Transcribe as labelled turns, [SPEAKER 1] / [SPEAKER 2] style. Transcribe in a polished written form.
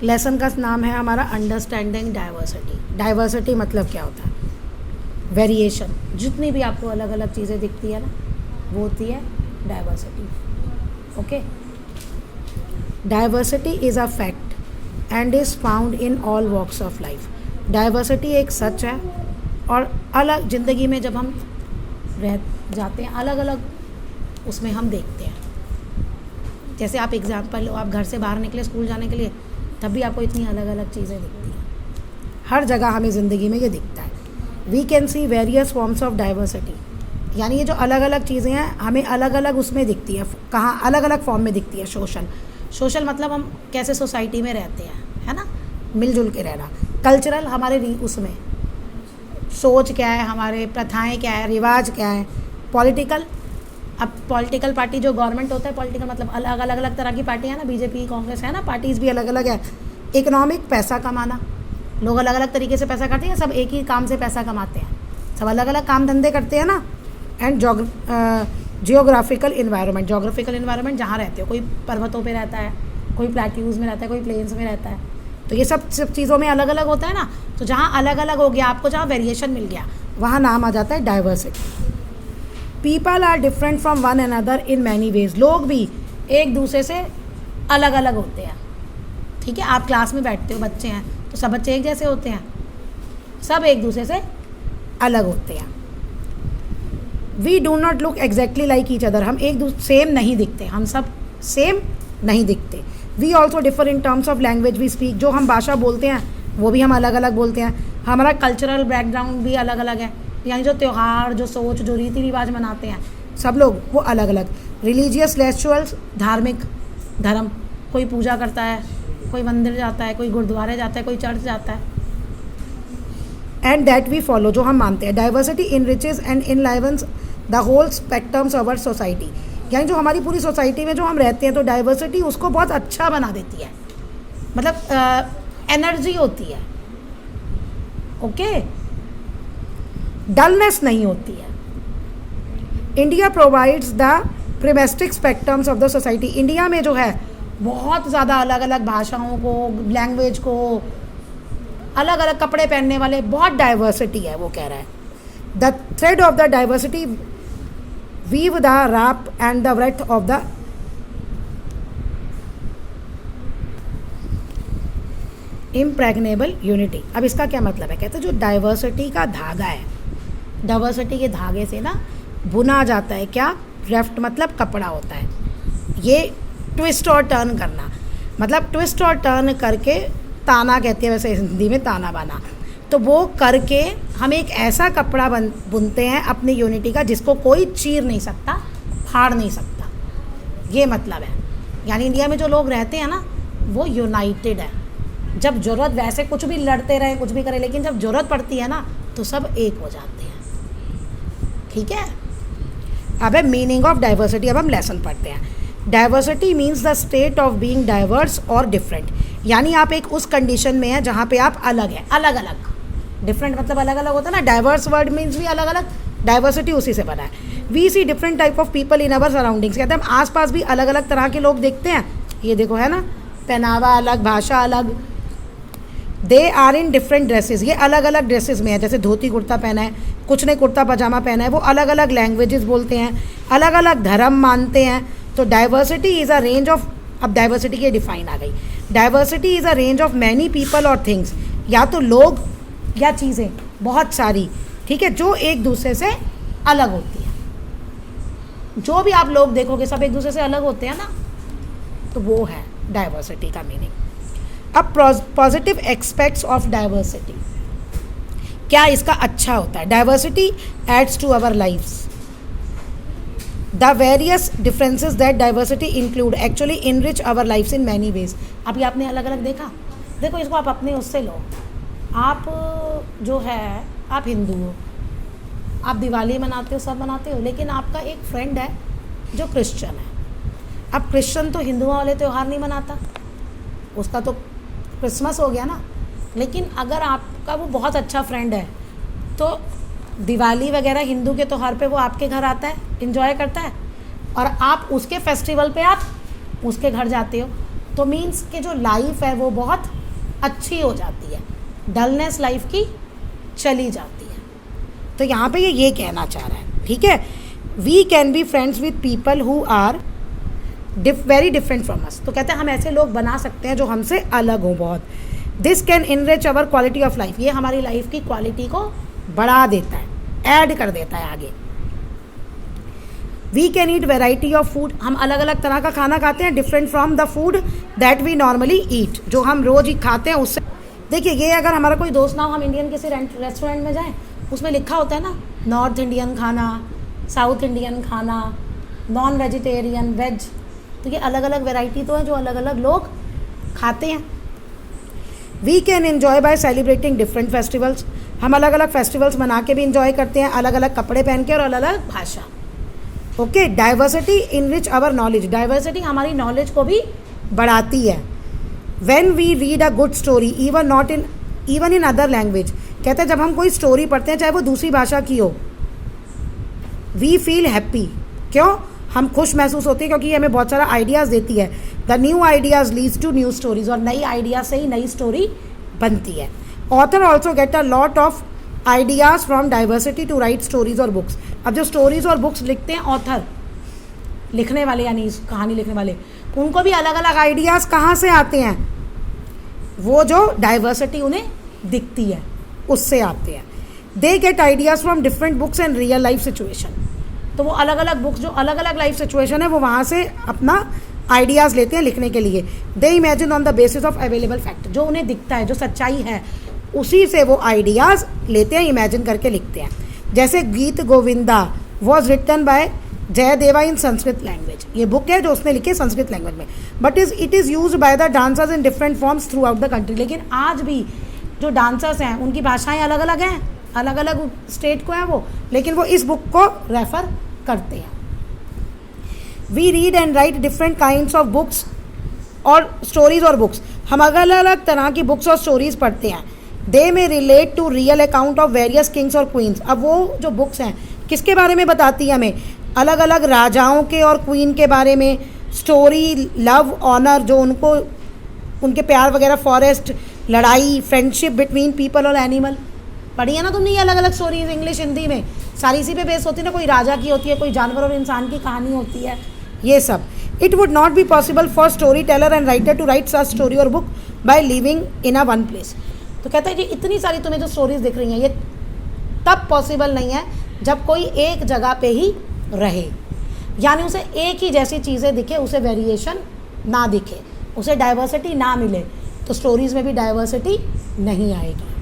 [SPEAKER 1] Lesson का नाम है हमारा अंडरस्टैंडिंग डाइवर्सिटी। डाइवर्सिटी मतलब क्या होता है? वेरिएशन। जितनी भी आपको अलग अलग चीज़ें दिखती है ना, वो होती है diversity. Okay, diversity is a fact and is found in all walks of life. Diversity एक सच है, और अलग ज़िंदगी में जब हम रह जाते हैं अलग अलग उसमें हम देखते हैं। जैसे आप एग्जाम्पल लो, आप घर से बाहर निकले स्कूल जाने के लिए, तब भी आपको इतनी अलग अलग चीज़ें दिखती हैं। हर जगह हमें ज़िंदगी में ये दिखता है। We can see various forms of diversity, यानी ये जो अलग अलग चीज़ें हैं हमें अलग अलग उसमें दिखती है। कहाँ? अलग अलग फॉर्म में दिखती है। सोशल मतलब हम कैसे सोसाइटी में रहते हैं, है ना, मिलजुल के रहना। कल्चरल हमारे उसमें सोच क्या है, हमारे प्रथाएं क्या है, रिवाज क्या है। पॉलिटिकल, अब पॉलिटिकल पार्टी जो गवर्नमेंट होता है, पॉलिटिकल मतलब अलग अलग तरह की पार्टियाँ हैं ना, बीजेपी कांग्रेस है ना, पार्टीज़ भी अलग अलग है। इकोनॉमिक, पैसा कमाना, लोग अलग अलग तरीके से पैसा करते हैं, सब एक ही काम से पैसा कमाते हैं, सब अलग अलग काम धंधे करते हैं ना। And geographical environment, geographical environment जहाँ रहते हो, कोई पर्वतों पे रहता है, कोई प्लेट्यूज़ में रहता है, कोई प्लेन्स में रहता है, तो ये सब चीज़ों में अलग अलग होता है ना। तो जहाँ अलग अलग हो गया, आपको जहाँ वेरिएशन मिल गया, वहाँ नाम आ जाता है diversity. People are different from one another in many ways. लोग भी एक दूसरे से अलग अलग होते हैं। ठीक है, आप क्लास में बैठते हो, बच्चे हैं, तो सब बच्चे एक जैसे होते हैं? सब एक दूसरे से अलग होते हैं। We do not look exactly like each other. हम एक दूसरे सेम नहीं दिखते, हम सब सेम नहीं दिखते। We also differ in terms of language we speak. जो हम भाषा बोलते हैं वो भी हम अलग अलग बोलते हैं। हमारा कल्चरल बैकग्राउंड भी अलग अलग है, यानी जो त्यौहार, जो सोच, जो रीति रिवाज मनाते हैं सब लोग, वो अलग अलग। रिलीजियस, रिचुअल्स, धार्मिक, धर्म, कोई पूजा करता है, कोई मंदिर जाता है, कोई गुरुद्वारे जाता है, कोई चर्च जाता है। एंड दैट वी फॉलो, जो हम मानते हैं। Diversity enriches and enlivens the whole spectrums of our society, यानी जो हमारी पूरी सोसाइटी में जो हम रहते हैं, तो डाइवर्सिटी उसको बहुत अच्छा बना देती है, मतलब एनर्जी होती है। ओके, डलनेस नहीं होती है। India provides the prismatic spectrums of the society. India में जो है बहुत ज़्यादा अलग अलग भाषाओं को, लैंग्वेज को, अलग अलग कपड़े पहनने वाले, बहुत डाइवर्सिटी है। वो कह रहा है the thread of the diversity weave the wrap and the breath of the impregnable unity. अब इसका क्या मतलब है? कहते हैं जो डाइवर्सिटी का धागा है, डाइवर्सिटी के धागे से ना बुना जाता है क्या? रेफ्ट मतलब कपड़ा होता है। ये ट्विस्ट और टर्न करना, मतलब ट्विस्ट और टर्न करके, ताना कहते हैं वैसे हिंदी में, ताना बाना, तो वो करके हम एक ऐसा कपड़ा बुनते हैं अपनी यूनिटी का, जिसको कोई चीर नहीं सकता, फाड़ नहीं सकता। ये मतलब है। यानी इंडिया में जो लोग रहते हैं ना, वो यूनाइटेड है। जब ज़रूरत, वैसे कुछ भी लड़ते रहे, कुछ भी करें, लेकिन जब ज़रूरत पड़ती है ना, तो सब एक हो जाते हैं। ठीक है, अब है मीनिंग ऑफ डाइवर्सिटी। अब हम लेसन पढ़ते हैं। Diversity means the state of being diverse और डिफरेंट, यानी आप एक उस कंडीशन में हैं जहाँ पे आप अलग हैं, अलग अलग। डिफरेंट मतलब अलग अलग होता है ना, डाइवर्स वर्ड मीन्स भी अलग अलग, डाइवर्सिटी उसी से बना है। We see different type of people in our surroundings, कहते हैं हम आसपास भी अलग अलग तरह के लोग देखते हैं। ये देखो है ना, पहनावा अलग, भाषा अलग। They are in different dresses, ये अलग अलग ड्रेसेस में है, जैसे धोती कुर्ता पहना है, कुछ ने कुर्ता पजामा पहना है, वो अलग अलग लैंग्वेजेस बोलते हैं, अलग अलग धर्म मानते हैं। तो diversity is a range of, अब डाइवर्सिटी की डिफाइन आ गई। Diversity is a range of many people और थिंग्स, या तो लोग या चीज़ें, बहुत सारी, ठीक है, जो एक दूसरे से अलग होती है। जो भी आप लोग देखोगे सब एक दूसरे से अलग होते हैं ना, तो वो है डाइवर्सिटी का मीनिंग। अब पॉजिटिव एस्पेक्ट्स ऑफ डाइवर्सिटी, क्या इसका अच्छा होता है? Diversity adds to our lifes. The various differences that diversity include actually enrich our lifes in many ways. अभी आपने अलग अलग देखा, देखो इसको आप अपने उससे लो। आप जो है, आप हिंदू हो, आप दिवाली मनाते हो, सब मनाते हो, लेकिन आपका एक फ्रेंड है जो क्रिश्चियन है। अब क्रिश्चियन तो हिंदुओं वाले त्यौहार नहीं मनाता, उसका तो क्रिसमस हो गया ना। लेकिन अगर आपका वो बहुत अच्छा फ्रेंड है, तो दिवाली वगैरह हिंदू के त्यौहार पे वो आपके घर आता है, इन्जॉय करता है, और आप उसके फेस्टिवल पे आप उसके घर जाते हो, तो मीन्स कि जो लाइफ है वो बहुत अच्छी हो जाती है, डलनेस लाइफ की चली जाती है। तो यहाँ पे ये कहना चाह रहा है, ठीक है। We can be friends with people who are very different from us. तो कहते हैं हम ऐसे लोग बना सकते हैं जो हमसे अलग हो बहुत। This can enrich our quality of life, ये हमारी लाइफ की क्वालिटी को बढ़ा देता है, ऐड कर देता है आगे। We can eat variety of food, हम अलग अलग तरह का खाना खाते हैं, different from the food that we normally eat, जो हम रोज़ ही खाते हैं उससे। देखिए ये अगर हमारा कोई दोस्त ना हो, हम इंडियन किसी रेस्टोरेंट में जाएं, उसमें लिखा होता है ना नॉर्थ इंडियन खाना, साउथ इंडियन खाना, नॉन वेजिटेरियन, वेज, तो ये अलग अलग वेराइटी तो है जो अलग अलग लोग खाते हैं। We can enjoy by celebrating different festivals, हम अलग अलग फेस्टिवल्स मना के भी इंजॉय करते हैं, अलग अलग कपड़े पहन के और अलग अलग भाषा। Okay, diversity enrich our knowledge, diversity हमारी नॉलेज को भी बढ़ाती है। When we read a good story even in other language, कहते हैं जब हम कोई स्टोरी पढ़ते हैं चाहे वो दूसरी भाषा की हो, वी फील हैप्पी, क्यों, हम खुश महसूस होते हैं क्योंकि ये हमें बहुत सारा आइडियाज़ देती है। The new ideas leads to new stories, और नई आइडिया से ही नई स्टोरी बनती है। Author also get a lot of ideas from diversity to write stories और बुक्स। अब जो स्टोरीज और बुक्स लिखते हैं ऑथर, लिखने वाले यानी कहानी लिखने वाले, उनको भी अलग अलग आइडियाज़ कहाँ से आते हैं, वो जो डाइवर्सिटी उन्हें दिखती है उससे आते हैं। They get ideas from different books and real life situation, तो वो अलग अलग बुक्स जो अलग अलग लाइफ सिचुएशन है वो वहाँ से अपना आइडियाज़ लेते हैं लिखने के लिए। They imagine on the basis of available fact, जो उन्हें दिखता है, जो सच्चाई है, उसी से वो आइडियाज़ लेते हैं, इमेजिन करके लिखते हैं। जैसे Geet Govinda was written by Jayadeva in Sanskrit language, ये बुक है जो उसने लिखी है संस्कृत लैंग्वेज में, but it is use by the dancers in different forms throughout the country. लेकिन आज भी जो डांसर्स हैं उनकी भाषाएं अलग अलग हैं, अलग अलग स्टेट को है वो, लेकिन वो इस बुक को रेफर करते हैं। We read and write different kinds of books और स्टोरीज और बुक्स, हम अलग अलग तरह की बुक्स और स्टोरीज पढ़ते हैं। They may relate to real account of various kings और क्वींस, अब वो जो बुक्स हैं किसके बारे में बताती है हमें, अलग अलग राजाओं के और क्वीन के बारे में, स्टोरी, लव, ऑनर, जो उनको उनके प्यार वगैरह, फॉरेस्ट, लड़ाई, फ्रेंडशिप बिटवीन पीपल और एनिमल, पढ़ी है ना तुमने ये अलग अलग स्टोरीज, इंग्लिश हिंदी में, सारी इसी पे बेस होती है ना, कोई राजा की होती है, कोई जानवर और इंसान की कहानी होती है, ये सब। It would not be possible for storyteller and writer to write such story और book by living in a one place. तो कहता है कि इतनी सारी तुम्हें जो स्टोरीज दिख रही हैं ये तब पॉसिबल नहीं है जब कोई एक जगह पे ही रहे, यानी उसे एक ही जैसी चीज़ें दिखे, उसे वेरिएशन ना दिखे, उसे डाइवर्सिटी ना मिले, तो स्टोरीज़ में भी डाइवर्सिटी नहीं आएगी।